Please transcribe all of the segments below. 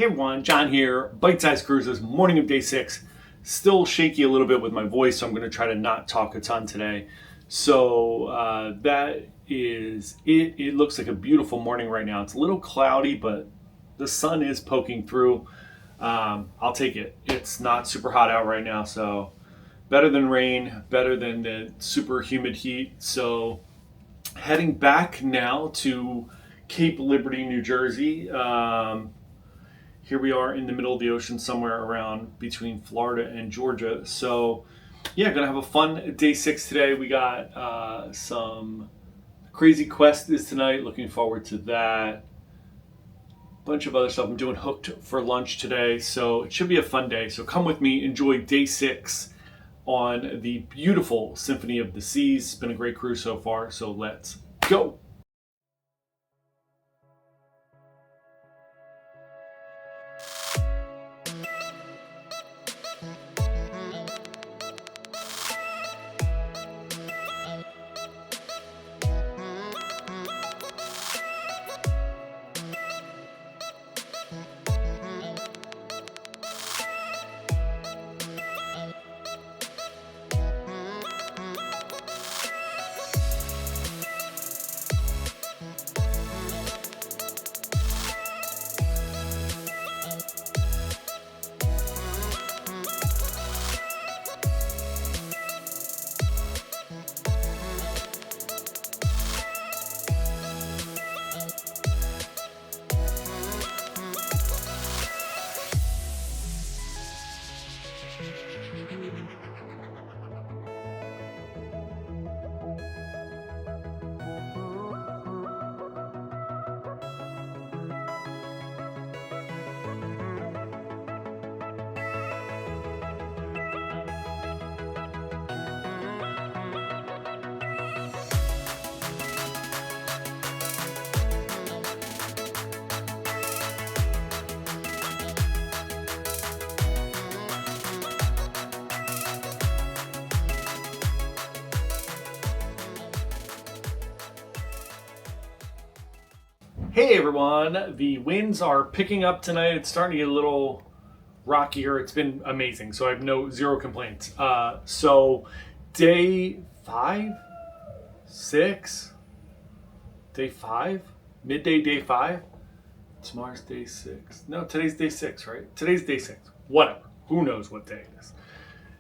Hey everyone, John here, Byte Size Cruises, morning of day 6. Still shaky a little bit with my voice, so I'm going to try to not talk a ton today. So that is it. It looks like a beautiful morning right now. It's a little cloudy, but the sun is poking through. I'll take it. It's not super hot out right now, so better than rain, better than the super humid heat. So heading back now to Cape Liberty, New Jersey. Here we are in the middle of the ocean, somewhere around between Florida and Georgia. So yeah, gonna have a fun day 6 today. We got some Crazy Quest is tonight. Looking forward to that. Bunch of other stuff. I'm doing Hooked for lunch today, so it should be a fun day. So come with me, enjoy day 6 on the beautiful Symphony of the Seas. It's been a great cruise so far, so let's go. Hey everyone, the winds are picking up tonight. It's starting to get a little rockier. It's been amazing, so I have zero complaints. So day 5, 6, day 5, midday day 5. Tomorrow's day 6. No, today's day 6, right? Today's day 6. Whatever. Who knows what day it is.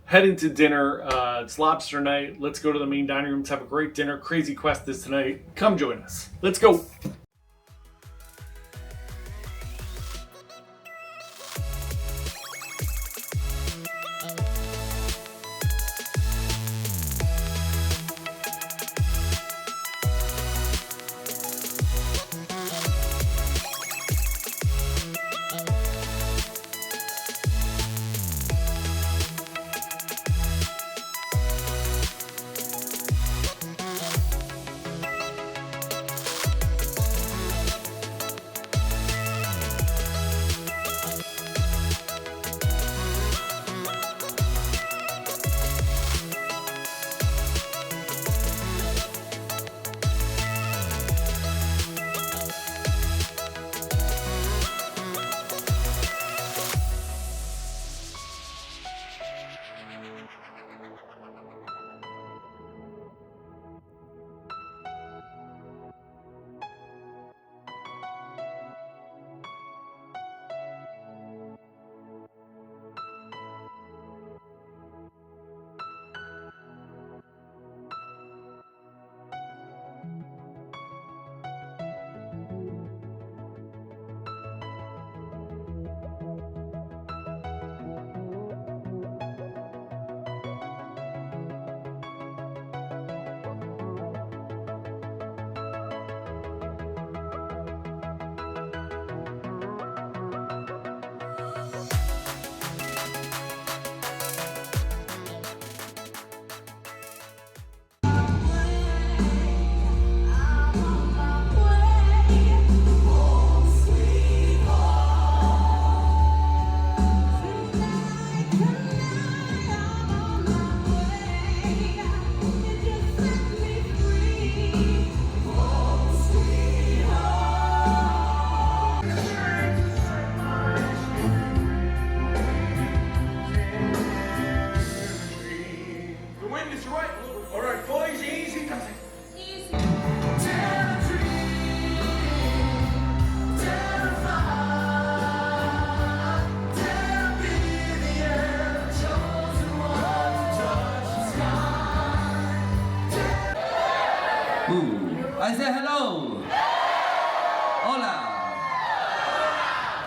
Heading to dinner. It's lobster night. Let's go to the main dining room to have a great dinner. Crazy Quest is tonight. Come join us. Let's go. I say hello. Hola.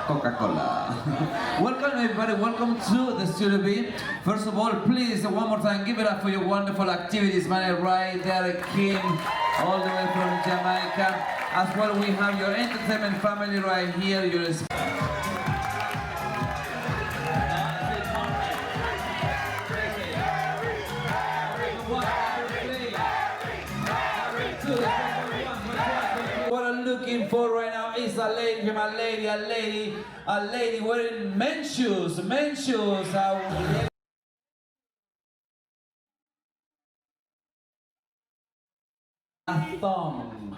Coca-Cola. Welcome everybody, welcome to the Studio B. First of all, please, one more time, give it up for your wonderful activities, man. Right there, Kim, all the way from Jamaica. As well, we have your entertainment family right here. Your what I'm looking for right now is a lady, a lady wearing men's shoes, a thumb.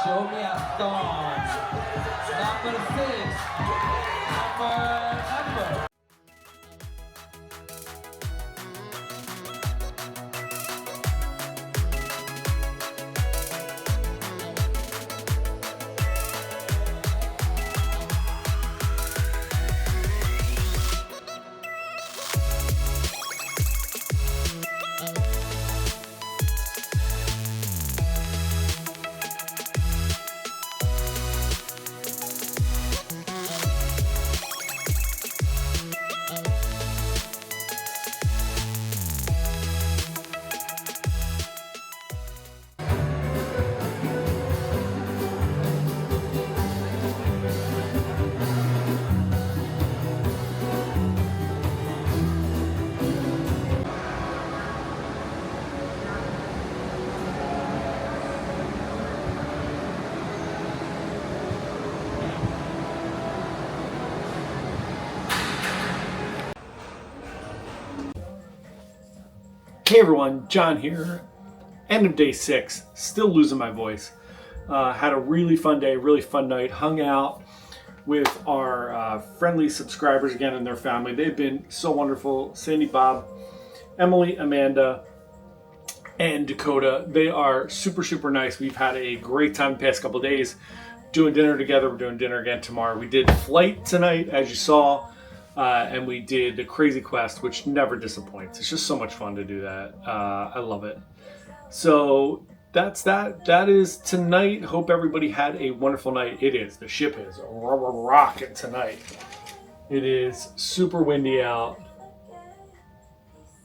Show me a thumb. Number 6. Number. Hey everyone, John here. End of day 6, still losing my voice. Had a really fun day, really fun night. Hung out with our friendly subscribers again and their family. They've been so wonderful. Sandy, Bob, Emily, Amanda, and Dakota. They are super, super nice. We've had a great time the past couple of days doing dinner together. We're doing dinner again tomorrow. We did Flight tonight, as you saw. And we did the Crazy Quest, which never disappoints. It's just so much fun to do that. I love it. So that's that. That is tonight. Hope everybody had a wonderful night. It is. The ship is rocking tonight. It is super windy out.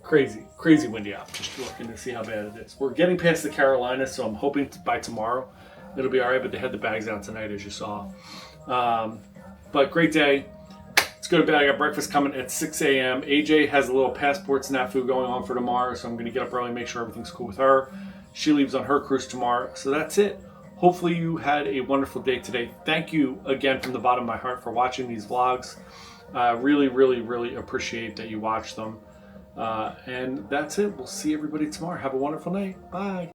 Crazy windy out. Just looking to see how bad it is. We're getting past the Carolinas, so I'm hoping by tomorrow it'll be all right. But they had the bags out tonight, as you saw. But great day. Let's go to bed. I got breakfast coming at 6 a.m. AJ has a little passport snafu going on for tomorrow, so I'm going to get up early and make sure everything's cool with her. She leaves on her cruise tomorrow. So that's it. Hopefully you had a wonderful day today. Thank you again from the bottom of my heart for watching these vlogs. Really, really, really appreciate that you watch them. And that's it. We'll see everybody tomorrow. Have a wonderful night. Bye.